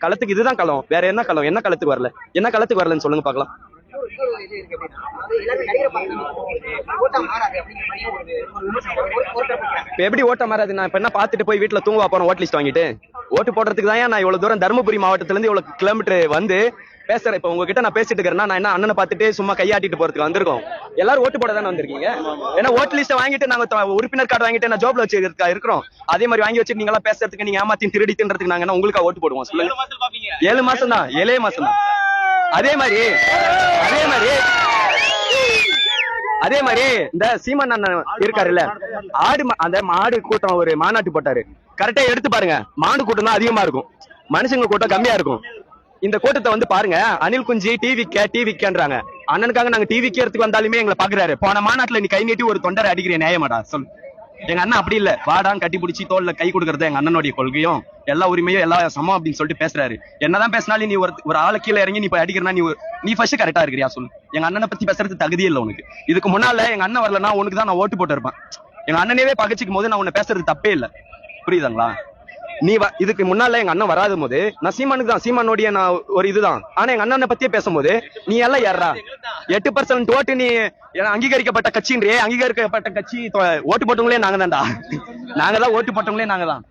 களத்துக்கு இதுதான் களம், வேற என்ன களம்? என்ன களத்துக்கு வரல? என்ன களத்துக்கு வரலன்னு சொல்லுங்க பாக்கலாம். எப்படி ஓட்ட மாறாது? நான் இப்ப என்ன பாத்துட்டு போய் வீட்டுல தூங்க போறேன் ஓட் லிஸ்ட் வாங்கிட்டு? ஓட்டு போடுறதுக்கு தான் நான் இவ்வளவு தூரம் தருமபுரி மாவட்டத்துல இருந்து இவ்வளவு கிலோமீட்டர் வந்து பேசுறேன். இப்ப உங்ககிட்ட நான் பேசிட்டு இருக்கிறேன்னா நான் என்ன அண்ணனை பார்த்துட்டு சும்மா கையாட்டிட்டு போறதுக்கு வந்திருக்கோம்? எல்லாரும் ஓட்டு போட தானே வந்திருக்கீங்க. ஏன்னா ஓட் லிஸ்ட் வாங்கிட்டு நாங்க உறுப்பினர் கார்டு வாங்கிட்டு நான் ஜாப்ல வச்சு இருக்கிறோம். அதே மாதிரி வாங்கி வச்சு நீங்க எல்லாம் பேசுறதுக்கு நீங்க ஏமாத்தி திருடி தின்றதுக்கு நாங்க என்ன உங்களுக்கா ஓட்டு போடுவோம் சொல்லுங்க? 7 மாசம் தான், 7 மாசம் தான். அதே மாதிரி இந்த சீமான் அண்ணன் இருக்காருல்ல, அந்த மாடு கூட்டம் ஒரு மாநாட்டு போட்டாரு. கரெக்டா எடுத்து பாருங்க, மாடு கூட்டம் தான் அதிகமா இருக்கும், மனுஷங்க கூட்டம் கம்மியா இருக்கும். இந்த கூட்டத்தை வந்து பாருங்க, அனில் குஞ்சி டிவிக்கேன்றாங்க. அண்ணனுக்காக நாங்க டிவி கேறதுக்கு வந்தாலுமே எங்களை பாக்குறாரு. போன மாநாட்டுல நீ கை நீட்டி ஒரு தொண்டரை அடிக்கிற நியாயமாடா சொல்லு? எங்க அண்ணன் அப்படி இல்ல, வாடான்னு கட்டி பிடிச்சி தோல்ல கை கொடுக்கறது எங்க அண்ணனுடைய கொள்கையும், எல்லா உரிமையும் எல்லா சமம் அப்படின்னு சொல்லிட்டு பேசுறாரு. என்னதான் பேசினாலும் நீ ஒரு ஆளை கீழே இறங்கி நீ அடிக்கிறனா நீ ஃபர்ஸ்ட் கரெக்டா இருக்கிறியா சொல்லு? எங்க அண்ணனை பத்தி பேசுறது தகுதியே இல்லை உனக்கு. இதுக்கு முன்னால எங்க அண்ணன் வரலன்னா உனக்கு தான் நான் ஓட்டு போட்டு இருப்பேன். எங்க அண்ணனவே பகச்சிக்கும் போது நான் உன்னை பேசுறது தப்பே இல்லை, புரியுதுங்களா? நீ இதுக்கு முன்னால எங்க அண்ணன் வராத போது நான் சீமானுக்கு தான், சீமானுடைய நான் ஒரு இதுதான். ஆனா எங்க அண்ணனை பத்தியே பேசும்போது நீ எல்லாம் யாரா? 8% ஓட்டு நீ அங்கீகரிக்கப்பட்ட கட்சின்றே, அங்கீகரிக்கப்பட்ட கட்சி ஓட்டு போட்டவங்களே நாங்க தான்டா. நாங்க தான் ஓட்டு போட்டவங்களே நாங்க தான்.